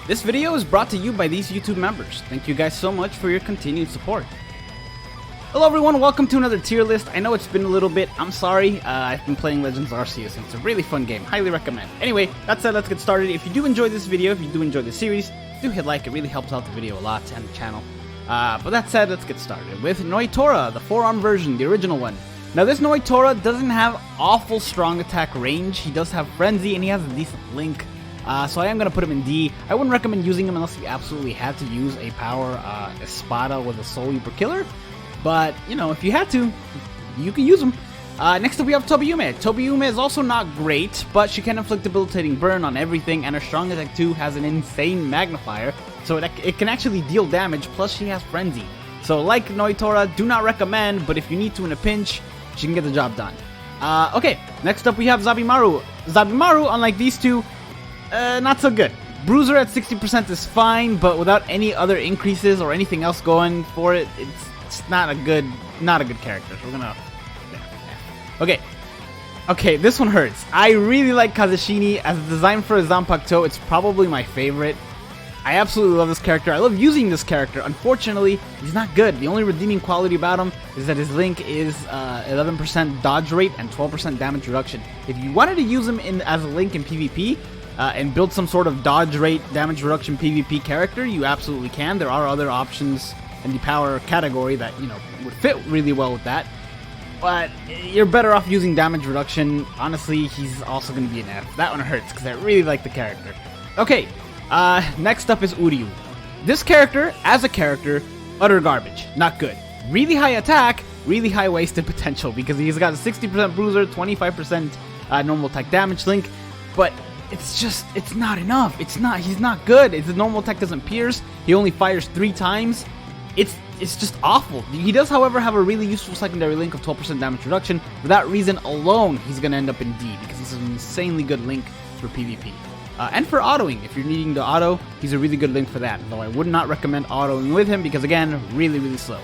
This video is brought to you by these YouTube members. Thank you guys so much for your continued support. Hello everyone, welcome to another tier list. I know it's been a little bit, I'm sorry. I've been playing Legends Arceus and it's a really fun game. Highly recommend. Anyway, that said, let's get started. If you do enjoy this video, if you do enjoy this series, do hit like, it really helps out the video a lot and the channel. But that said, let's get started with Noitora, the 4-arm version, the original one. Now this Noitora doesn't have awful strong attack range. He does have Frenzy and he has a decent link. So I am going to put him in D. I wouldn't recommend using him unless you absolutely had to use a power Espada with a Soul Reaper killer. But, you know, if you had to, you can use him. Next up we have Tobiyume. Tobiyume is also not great, but she can inflict debilitating burn on everything, and her strong attack 2 has an insane magnifier, so it can actually deal damage, plus she has Frenzy. So like Noitora, do not recommend, but if you need to in a pinch, she can get the job done. Okay, next up we have Zabimaru. Zabimaru, unlike these two, not so good. Bruiser at 60% is fine, but without any other increases or anything else going for it, it's not a good character. So we're gonna... Okay, this one hurts. I really like Kazashini. As a design for a Zanpakuto, it's probably my favorite. I absolutely love this character. I love using this character. Unfortunately, he's not good. The only redeeming quality about him is that his link is 11% dodge rate and 12% damage reduction. If you wanted to use him as a link in PvP, and build some sort of dodge rate, damage reduction PvP character, you absolutely can. There are other options in the power category that, you know, would fit really well with that. But you're better off using damage reduction. Honestly, he's also going to be an F. That one hurts because I really like the character. Okay, next up is Uryu. This character, as a character, utter garbage. Not good. Really high attack, really high wasted potential because he's got a 60% bruiser, 25% normal attack damage link, but it's not enough. He's not good. His normal attack doesn't pierce. He only fires 3 times. It's just awful. He does, however, have a really useful secondary link of 12% damage reduction. For that reason alone, he's going to end up in D, because this is an insanely good link for PvP. And for autoing, if you're needing to auto, he's a really good link for that, though I would not recommend autoing with him, because again, really, really slow.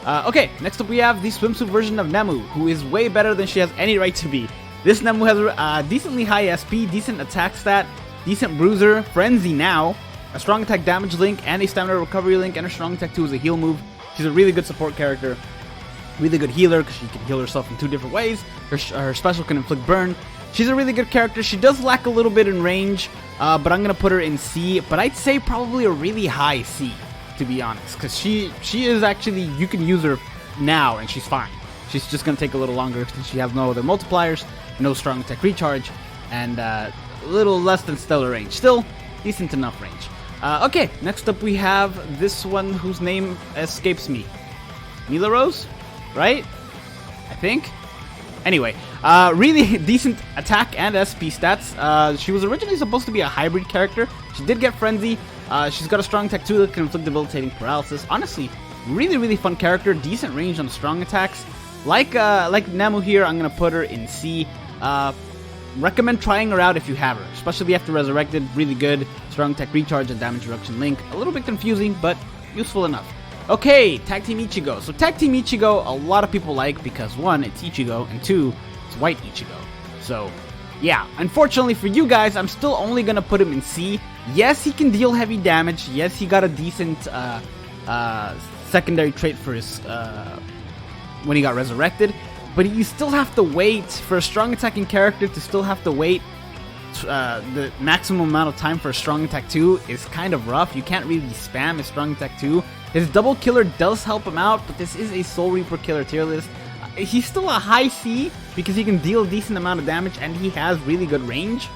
Okay, next up we have the swimsuit version of Nemu, who is way better than she has any right to be. This Nemu has a decently high SP, decent attack stat, decent bruiser, Frenzy now, a strong attack damage link, and a stamina recovery link, and her strong attack 2 is a heal move. She's a really good support character, really good healer because she can heal herself in 2 different ways. Her special can inflict burn. She's a really good character. She does lack a little bit in range, but I'm going to put her in C, but I'd say probably a really high C, to be honest, because she is actually, you can use her now and she's fine. She's just going to take a little longer since she has no other multipliers, no strong attack recharge, and a little less than stellar range. Still, decent enough range. Okay, next up we have this one whose name escapes me. Mila Rose? Right? I think? Anyway, really decent attack and SP stats. She was originally supposed to be a hybrid character. She did get Frenzy. She's got a strong attack 2 that can inflict debilitating paralysis. Honestly, really, really fun character. Decent range on strong attacks. Like Nemu here, I'm going to put her in C. Recommend trying her out if you have her, especially after Resurrected. Really good, strong tech recharge and damage reduction link. A little bit confusing, but useful enough. Okay, Tag Team Ichigo. So Tag Team Ichigo, a lot of people like because 1, it's Ichigo, and 2, it's White Ichigo. So, yeah, unfortunately for you guys, I'm still only going to put him in C. Yes, he can deal heavy damage. Yes, he got a decent secondary trait for his when he got Resurrected. But you still have to wait for a strong attacking character to still have to wait. The maximum amount of time for a strong attack 2 is kind of rough. You can't really spam his strong attack 2. His double killer does help him out, but this is a Soul Reaper killer tier list. He's still a high C because he can deal a decent amount of damage and he has really good range.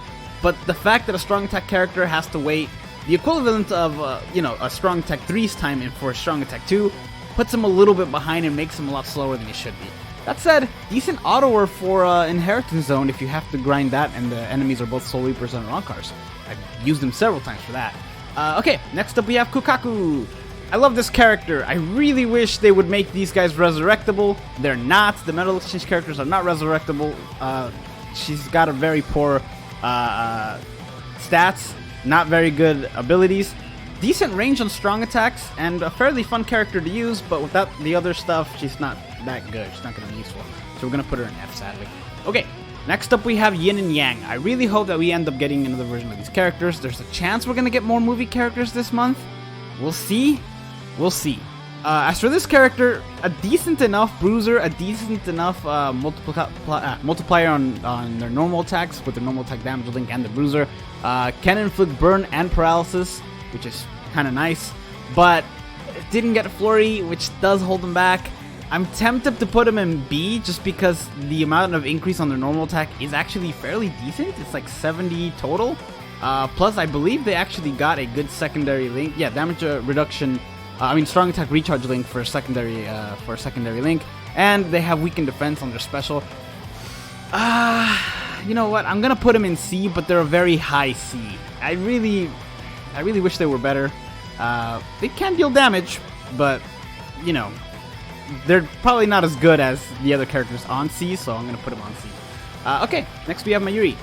But the fact that a strong attack character has to wait the equivalent of a strong attack 3's time for a strong attack 2 puts him a little bit behind and makes him a lot slower than he should be. That said, decent autoer for Inheritance Zone if you have to grind that and the enemies are both Soul Reapers and Ronkars. I've used them several times for that. Okay, next up we have Kukaku. I love this character. I really wish they would make these guys resurrectable. They're not. The Metal Exchange characters are not resurrectable. She's got a very poor stats, not very good abilities. Decent range on strong attacks, and a fairly fun character to use, but without the other stuff, she's not that good. She's not going to be useful. So we're going to put her in F, sadly. Okay, Next up, we have Yin and Yang. I really hope that we end up getting another version of these characters. There's a chance we're going to get more movie characters this month. We'll see. We'll see. As for this character, a decent enough bruiser, a decent enough multiplier on their normal attacks with the normal attack damage link and the bruiser. Can inflict burn and paralysis, which is kind of nice. But it didn't get Flurry, which does hold him back. I'm tempted to put him in B just because the amount of increase on their normal attack is actually fairly decent. It's like 70 total. Plus, I believe they actually got a good secondary link. Yeah, damage reduction. Strong attack recharge link for a secondary link, and they have weakened defense on their special. You know what? I'm gonna put them in C, but they're a very high C. I really wish they were better. They can deal damage, but you know, they're probably not as good as the other characters on C, so I'm gonna put them on C. Okay, next we have Mayuri.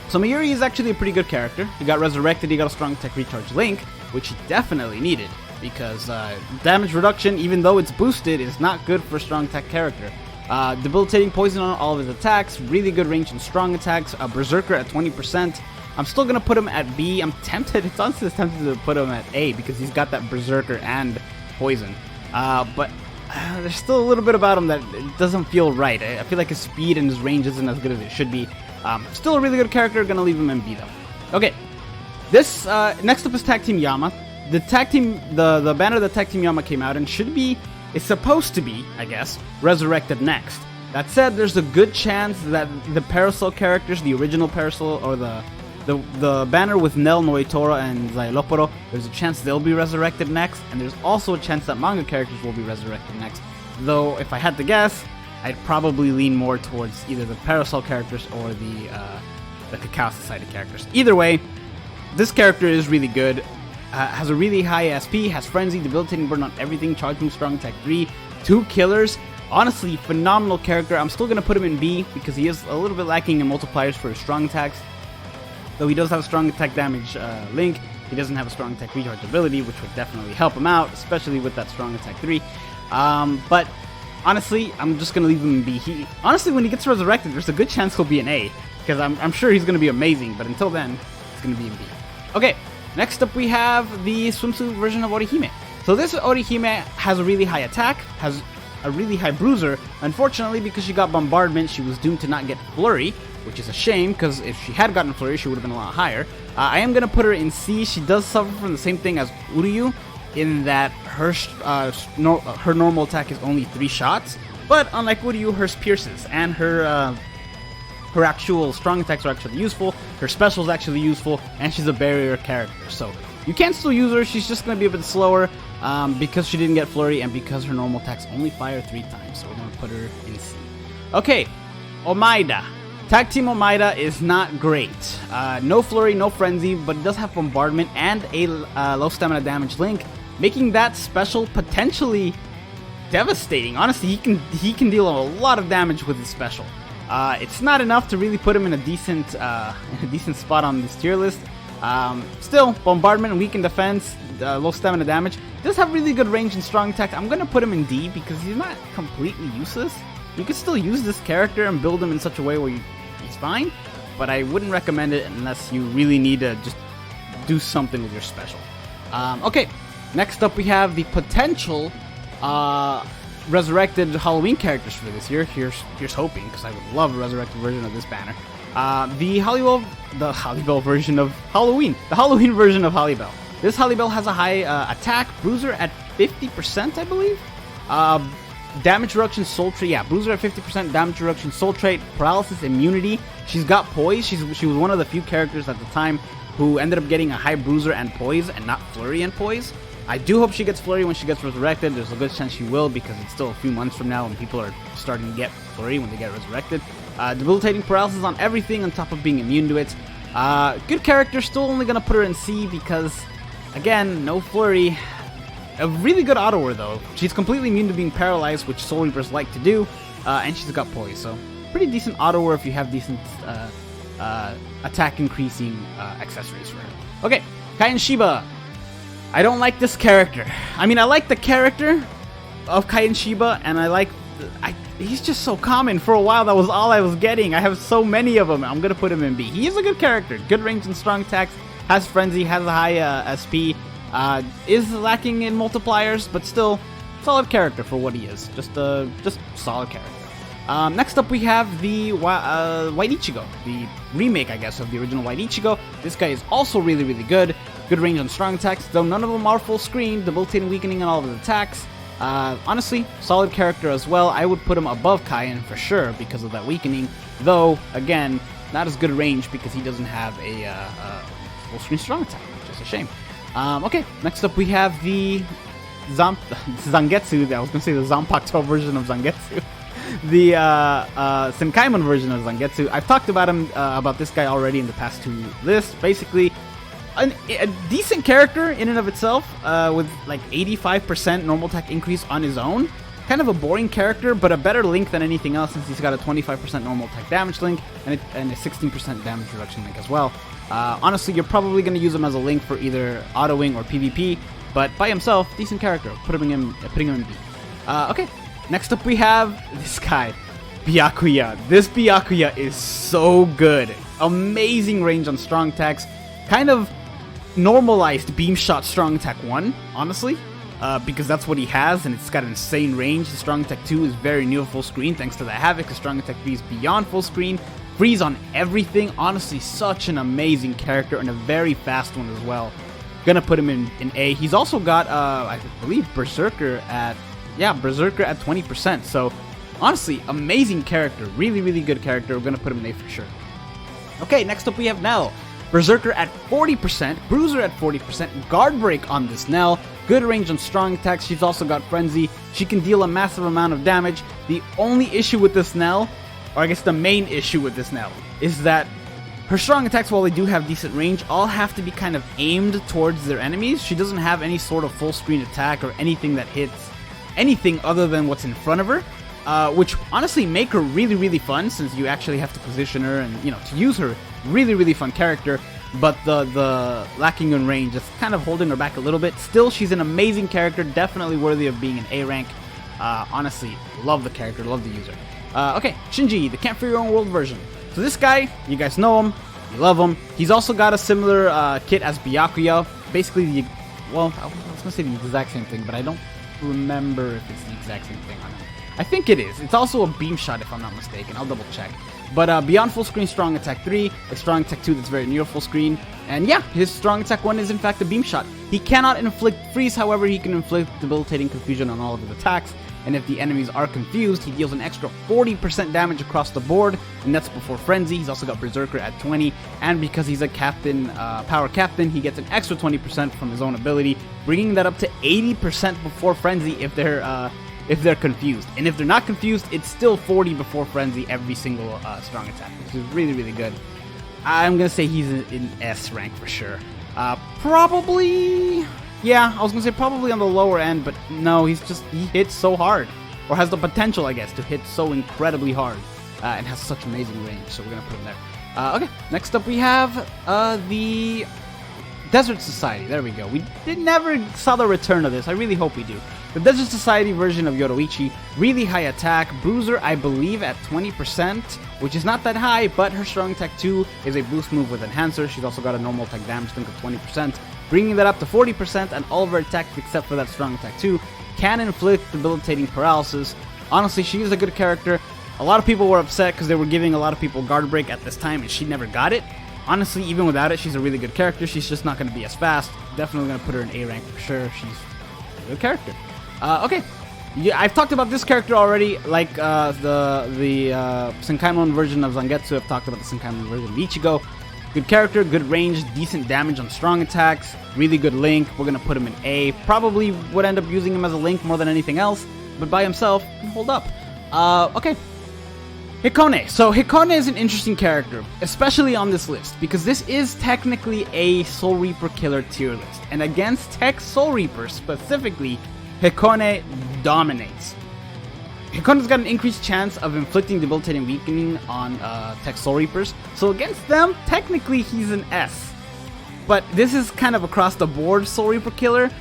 So Mayuri is actually a pretty good character. He got resurrected. He got a strong attack recharge link, which he definitely needed. Because damage reduction, even though it's boosted, is not good for a strong attack character. Debilitating poison on all of his attacks, really good range and strong attacks, a Berserker at 20%. I'm still going to put him at B. I'm tempted, it's honestly tempted to put him at A because he's got that Berserker and poison. But there's still a little bit about him that it doesn't feel right. I feel like his speed and his range isn't as good as it should be. Still a really good character, going to leave him in B though. Okay, this next up is Tag Team Yama. The tag team, the banner that Tag Team Yama came out in is supposed to be, I guess, resurrected next. That said, there's a good chance that the Parasol characters, the original Parasol, or the banner with Nel, Noitora, and Xyloporo, there's a chance they'll be resurrected next, and there's also a chance that manga characters will be resurrected next. Though, if I had to guess, I'd probably lean more towards either the Parasol characters or the Cacao Society characters. Either way, this character is really good. Has a really high SP, has Frenzy, Debilitating Burn on everything, Charge Move, Strong Attack 3, 2 killers. Honestly, phenomenal character. I'm still going to put him in B because he is a little bit lacking in multipliers for his strong attacks. Though he does have a strong attack damage link, he doesn't have a strong attack recharge ability, which would definitely help him out, especially with that strong attack 3. But honestly, I'm just going to leave him in B. Honestly, when he gets resurrected, there's a good chance he'll be an A because I'm sure he's going to be amazing, but until then, he's going to be in B. Okay. Next up, we have the swimsuit version of Orihime. So this Orihime has a really high attack, has a really high bruiser. Unfortunately, because she got bombardment, she was doomed to not get Flurry, which is a shame, because if she had gotten Flurry, she would have been a lot higher. I am going to put her in C. She does suffer from the same thing as Uryu, in that her normal attack is only 3 shots, but unlike Uryu, hers pierces, and her actual strong attacks are actually useful, her special is actually useful, and she's a barrier character. So you can still use her, she's just going to be a bit slower because she didn't get Flurry and because her normal attacks only fire 3 times. So we're going to put her in C. Okay, Omaida. Tag Team Omaida is not great. No Flurry, no Frenzy, but it does have Bombardment and a low stamina damage link, making that special potentially devastating. Honestly, he can deal a lot of damage with his special. It's not enough to really put him in a decent spot on this tier list. Still, Bombardment, weakened defense, low stamina damage. Does have really good range and strong attack. I'm gonna put him in D because he's not completely useless. You could still use this character and build him in such a way where he's fine, but I wouldn't recommend it unless you really need to just do something with your special. Okay, next up we have the potential resurrected Halloween characters for this year. Here's hoping, because I would love a resurrected version of this banner. The Hallibell version of Halloween. The Halloween version of Hallibell. This Hallibell has a high attack, bruiser at 50%, I believe. Damage reduction, soul trait. Yeah, bruiser at 50%, damage reduction, soul trait, paralysis, immunity. She's got poise. She was one of the few characters at the time who ended up getting a high bruiser and poise, and not flurry and poise. I do hope she gets Flurry when she gets resurrected. There's a good chance she will, because it's still a few months from now when people are starting to get Flurry when they get resurrected. Debilitating paralysis on everything on top of being immune to it. Good character, still only going to put her in C because, again, no Flurry. A really good auto-war though. She's completely immune to being paralyzed, which Soul Reapers like to do, and she's got poise, so pretty decent auto-war if you have decent attack increasing accessories for her. Okay, Kaien Shiba. I don't like this character. I mean, I like the character of Kaien Shiba, and I he's just so common. For a while, that was all I was getting. I have so many of them. I'm going to put him in B. He is a good character. Good range and strong attacks. Has frenzy. Has a high SP. Is lacking in multipliers, but still solid character for what he is. Just solid character. Next up, we have the White Ichigo, the remake, I guess, of the original White Ichigo. This guy is also really, really good. Good range on strong attacks, though none of them are full screen, debilitating, weakening on all of his attacks. Honestly, solid character as well. I would put him above Kaien for sure because of that weakening, though, again, not as good range because he doesn't have a full screen strong attack, which is a shame. Okay, next up we have the Zangetsu. I was going to say the Zanpakuto version of Zangetsu. The Senkaimon version of Zangetsu. I've talked about him, about this guy already in the past 2 lists. Basically, a decent character in and of itself, with like 85% normal attack increase on his own. Kind of a boring character, but a better link than anything else since he's got a 25% normal attack damage link and a 16% damage reduction link as well. Honestly, you're probably going to use him as a link for either auto wing or PvP, but by himself, decent character. Putting him in B. Okay. Next up we have this guy, Byakuya. This Byakuya is so good. Amazing range on strong attacks. Kind of normalized Beam Shot strong attack 1, honestly. Because that's what he has, and it's got insane range. The strong attack 2 is very new full screen thanks to the Havoc. The strong attack 3 is beyond full screen. Freeze on everything. Honestly, such an amazing character and a very fast one as well. Gonna put him in A. He's also got, I believe, Berserker at 20%. So, honestly, amazing character. Really, really good character. We're going to put him in A for sure. Okay, next up we have Nell. Berserker at 40%, Bruiser at 40%, Guard Break on this Nell. Good range on strong attacks. She's also got Frenzy. She can deal a massive amount of damage. The only issue with this Nell, or I guess the main issue with this Nell, is that her strong attacks, while they do have decent range, all have to be kind of aimed towards their enemies. She doesn't have any sort of full screen attack or anything that hits anything other than what's in front of her, which honestly make her really, really fun since you actually have to position her and, you know, to use her. Really, really fun character, but the lacking in range is kind of holding her back a little bit. Still, she's an amazing character, definitely worthy of being an A rank. Honestly, love the character, love the user. Okay, Shinji, the Camp for Your Own World version. So this guy, you guys know him, you love him. He's also got a similar kit as Byakuya. Basically, I was going to say the exact same thing, but I don't remember if it's the exact same thing or not. I think it is. It's also a Beam Shot if I'm not mistaken. I'll double check. But beyond full screen strong attack 3, a strong attack 2 that's very near full screen. And yeah, his strong attack 1 is in fact a Beam Shot. He cannot inflict freeze, however he can inflict debilitating confusion on all of his attacks. And if the enemies are confused, he deals an extra 40% damage across the board, and that's before Frenzy. He's also got Berserker at 20, and because he's a captain, power captain, he gets an extra 20% from his own ability, bringing that up to 80% before Frenzy if they're confused. And if they're not confused, it's still 40 before Frenzy every single strong attack, which is really, really good. I'm gonna say he's in S rank for sure. Probably... Yeah, I was going to say probably on the lower end, but no, he hits so hard. Or has the potential, I guess, to hit so incredibly hard. And has such amazing range, so we're going to put him there. Okay, next up we have the Desert Society. There we go. We never saw the return of this. I really hope we do. The Desert Society version of Yoruichi. Really high attack. Bruiser, I believe, at 20%, which is not that high, but her strong attack 2 is a boost move with Enhancer. She's also got a normal attack damage link of 20%. Bringing that up to 40%, and all of her attacks except for that strong attack 2 can inflict debilitating paralysis. Honestly, she is a good character. A lot of people were upset because they were giving a lot of people Guard Break at this time, and she never got it. Honestly, even without it, she's a really good character. She's just not going to be as fast. Definitely going to put her in A rank for sure. She's a good character. Okay. Yeah, I've talked about this character already, like the Senkaimon version of Zangetsu. I've talked about the Senkaimon version of Ichigo. Good character, good range, decent damage on strong attacks, really good link. We're going to put him in A. Probably would end up using him as a link more than anything else, but by himself, can hold up. Okay. Hikone. So Hikone is an interesting character, especially on this list, because this is technically a Soul Reaper killer tier list. And against Tech Soul Reaper specifically, Hikone dominates. Hikone's got an increased chance of inflicting debilitating weakening on Tech Soul Reapers, so against them, technically he's an S. But this is kind of across the board Soul Reaper killer,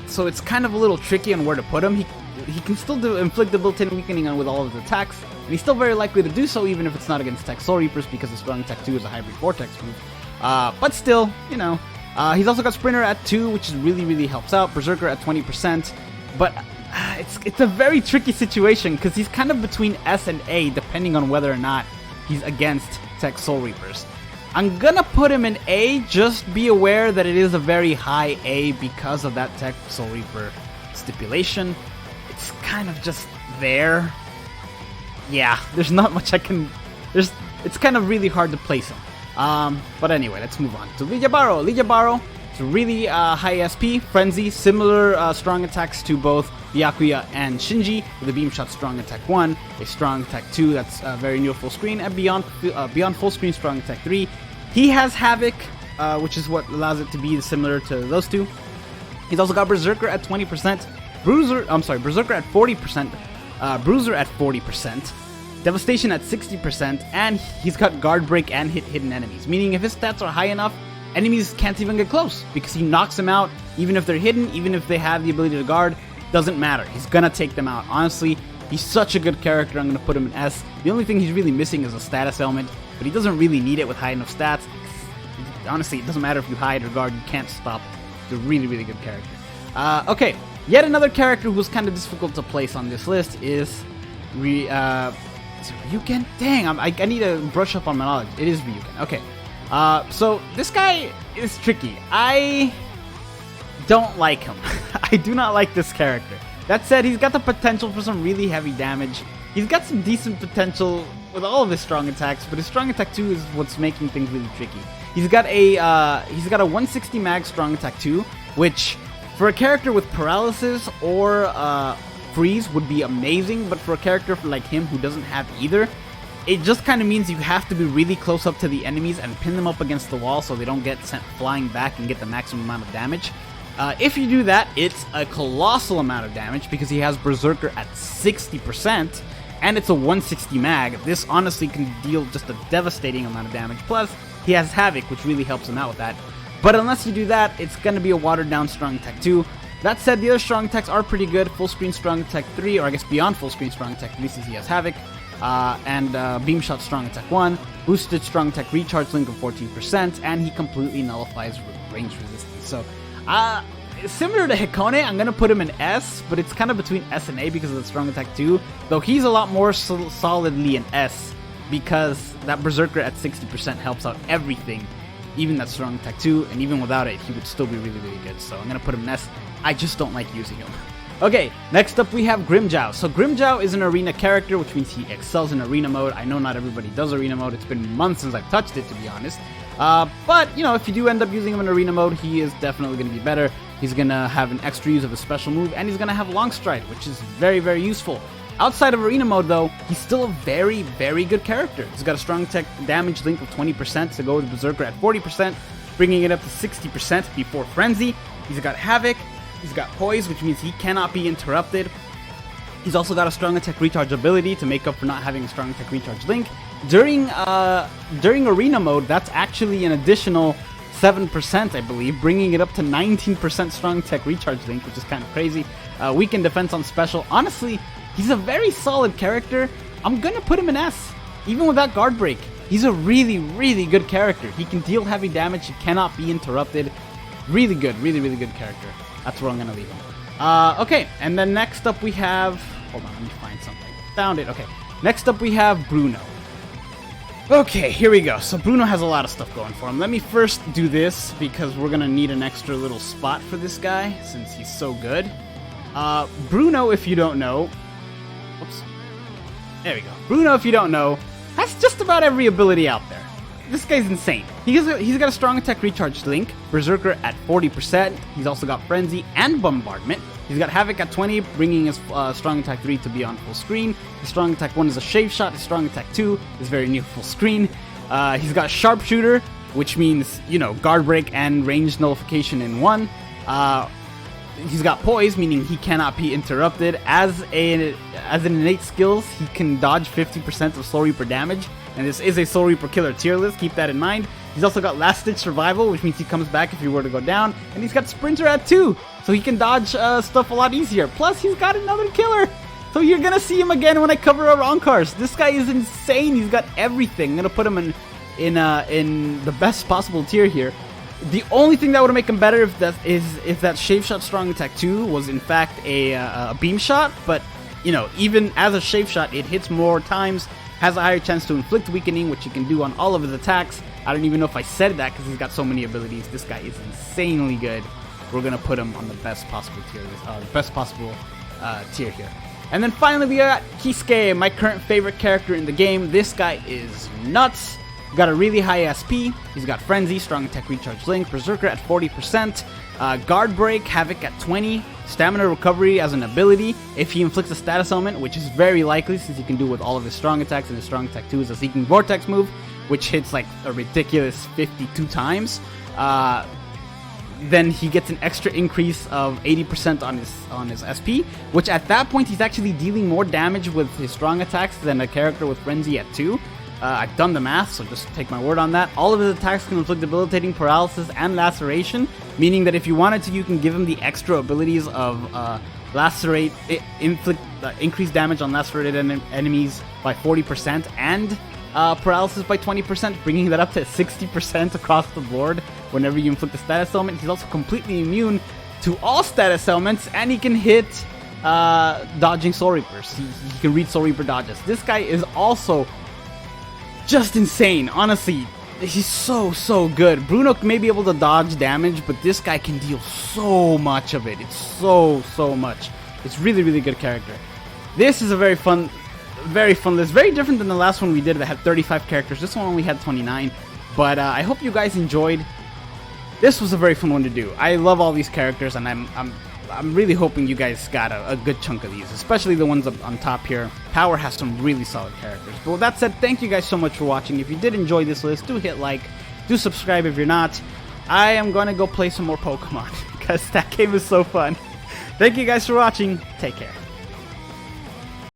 so it's kind of a little tricky on where to put him. he can still inflict debilitating weakening on with all of his attacks, and he's still very likely to do so even if it's not against Tech Soul Reapers because the Strong Attack 2 is a hybrid Vortex move. But still, you know, he's also got Sprinter at 2, which is really helps out. Berserker at 20%, but it's a very tricky situation because he's kind of between S and A depending on whether or not he's against Tech Soul Reapers. I'm gonna put him in A, just be aware that it is a very high A because of that Tech Soul Reaper stipulation. It's kind of just there. Yeah, there's not much I can... It's kind of really hard to place him. But anyway, let's move on to Lijabaro. Lijabaro, it's really high SP, Frenzy, similar strong attacks to both Byakuya and Shinji, with a Beam Shot Strong Attack 1, a Strong Attack 2 that's very near full screen, and beyond full screen Strong Attack 3. He has Havoc, which is what allows it to be similar to those two. He's also got Berserker at 20%, Berserker at 40%, Bruiser at 40%, Devastation at 60%, and he's got Guard Break and hit hidden enemies, meaning if his stats are high enough, enemies can't even get close, because he knocks them out, even if they're hidden, even if they have the ability to guard, doesn't matter. He's gonna take them out. Honestly, he's such a good character, I'm gonna put him in S. The only thing he's really missing is a status element, but he doesn't really need it with high enough stats. Honestly, it doesn't matter if you hide or guard, you can't stop. He's a really good character. Okay, yet another character who's kind of difficult to place on this list is Ryuken? Dang, I need to brush up on my knowledge. It is Ryuken. Okay. So this guy is tricky. I don't like him. I do not like this character. That said, he's got the potential for some really heavy damage. He's got some decent potential with all of his strong attacks, but his strong attack 2 is what's making things really tricky. He's got a 160 mag strong attack 2, which for a character with paralysis or freeze would be amazing, but for a character like him who doesn't have either, it just kind of means you have to be really close up to the enemies and pin them up against the wall so they don't get sent flying back and get the maximum amount of damage. If you do that, it's a colossal amount of damage because he has Berserker at 60%, and it's a 160 mag. This honestly can deal just a devastating amount of damage. Plus, he has Havoc, which really helps him out with that. But unless you do that, it's going to be a watered down Strong Attack 2. That said, the other Strong Attacks are pretty good. Full Screen Strong Attack 3, or I guess beyond Full Screen Strong Attack 3 since he has Havoc. And Beam Shot Strong Attack 1, Boosted Strong Attack Recharge Link of 14%, and he completely nullifies range resistance. So, similar to Hikone, I'm going to put him in S, but it's kind of between S and A because of the Strong Attack 2, though he's a lot more solidly in S because that Berserker at 60% helps out everything, even that Strong Attack 2, and even without it, he would still be really good. So I'm going to put him in S. I just don't like using him. Okay, next up we have Grimmjow. So Grimmjow is an arena character, which means he excels in arena mode. I know not everybody does arena mode. It's been months since I've touched it, to be honest. But, you know, if you do end up using him in arena mode, he is definitely going to be better. He's going to have an extra use of a special move, and he's going to have Long Stride, which is very useful. Outside of arena mode, though, he's still a very good character. He's got a strong attack damage link of 20% to go with Berserker at 40%, bringing it up to 60% before Frenzy. He's got Havoc. He's got Poise, which means he cannot be interrupted. He's also got a strong attack recharge ability to make up for not having a strong attack recharge link. During arena mode, that's actually an additional 7%, I believe, bringing it up to 19% strong attack recharge link, which is kind of crazy. Weakened defense on special. Honestly, he's a very solid character. I'm gonna put him in S, even without guard break. He's a really good character. He can deal heavy damage. He cannot be interrupted. Really good character. That's where I'm gonna leave him. Okay, and then next up we have... Hold on, let me find something. Found it, okay. Next up we have Bruno. Okay, here we go. So Bruno has a lot of stuff going for him. Let me first do this, because we're gonna need an extra little spot for this guy, since he's so good. Bruno, if you don't know... Whoops. There we go. Bruno, if you don't know, has just about every ability out there. This guy's insane. He's got a strong attack recharge link, Berserker at 40%. He's also got Frenzy and Bombardment. He's got Havoc at 20, bringing his strong attack 3 to be on full screen. His strong attack 1 is a shave shot. His strong attack 2 is very near full screen. He's got Sharpshooter, which means, you know, guard break and range nullification in one. He's got Poise, meaning he cannot be interrupted. As an innate skills, he can dodge 50% of Soul Reaper damage. And this is a Soul Reaper killer tier list, keep that in mind. He's also got Last Ditch Survival, which means he comes back if you were to go down. And he's got Sprinter at 2, so he can dodge stuff a lot easier. Plus, he's got another killer. So you're going to see him again when I cover Arrancar's. This guy is insane. He's got everything. I'm going to put him in the best possible tier here. The only thing that would make him better if that Shape Shot Strong Attack 2 was in fact a Beam Shot, but you know, even as a Shape Shot, it hits more times, has a higher chance to inflict weakening, which he can do on all of his attacks. I don't even know if I said that because he's got so many abilities. This guy is insanely good. We're gonna put him on the best possible tier here. And then finally we got Kisuke, my current favorite character in the game. This guy is nuts. Got a really high SP. He's got Frenzy, Strong Attack, Recharge Link, Berserker at 40%, Guard Break, Havoc at 20, Stamina Recovery as an ability if he inflicts a status element, which is very likely since he can do with all of his Strong Attacks, and his Strong Attack 2 is a Seeking Vortex move, which hits like a ridiculous 52 times. Then he gets an extra increase of 80% on his SP, which at that point he's actually dealing more damage with his Strong Attacks than a character with Frenzy at 2. I've done the math, so just take my word on that. All of his attacks can inflict debilitating, paralysis, and laceration, meaning that if you wanted to, you can give him the extra abilities of lacerate, inflict increased damage on lacerated enemies by 40%, and paralysis by 20%, bringing that up to 60% across the board whenever you inflict a status element. He's also completely immune to all status elements, and he can hit dodging Soul Reapers. He can read Soul Reaper dodges. This guy is also just insane. Honestly, he's so good. Bruno may be able to dodge damage, but this guy can deal so much of it. It's so much. It's really good character. This is a very fun list. Very different than the last one we did that had 35 characters. This one only had 29. But I hope you guys enjoyed. This was a very fun one to do. I love all these characters, and I'm really hoping you guys got a good chunk of these, especially the ones up on top here. Power has some really solid characters. But with that said, thank you guys so much for watching. If you did enjoy this list, do hit like, do subscribe if you're not. I am going to go play some more Pokemon because that game is so fun. Thank you guys for watching. Take care.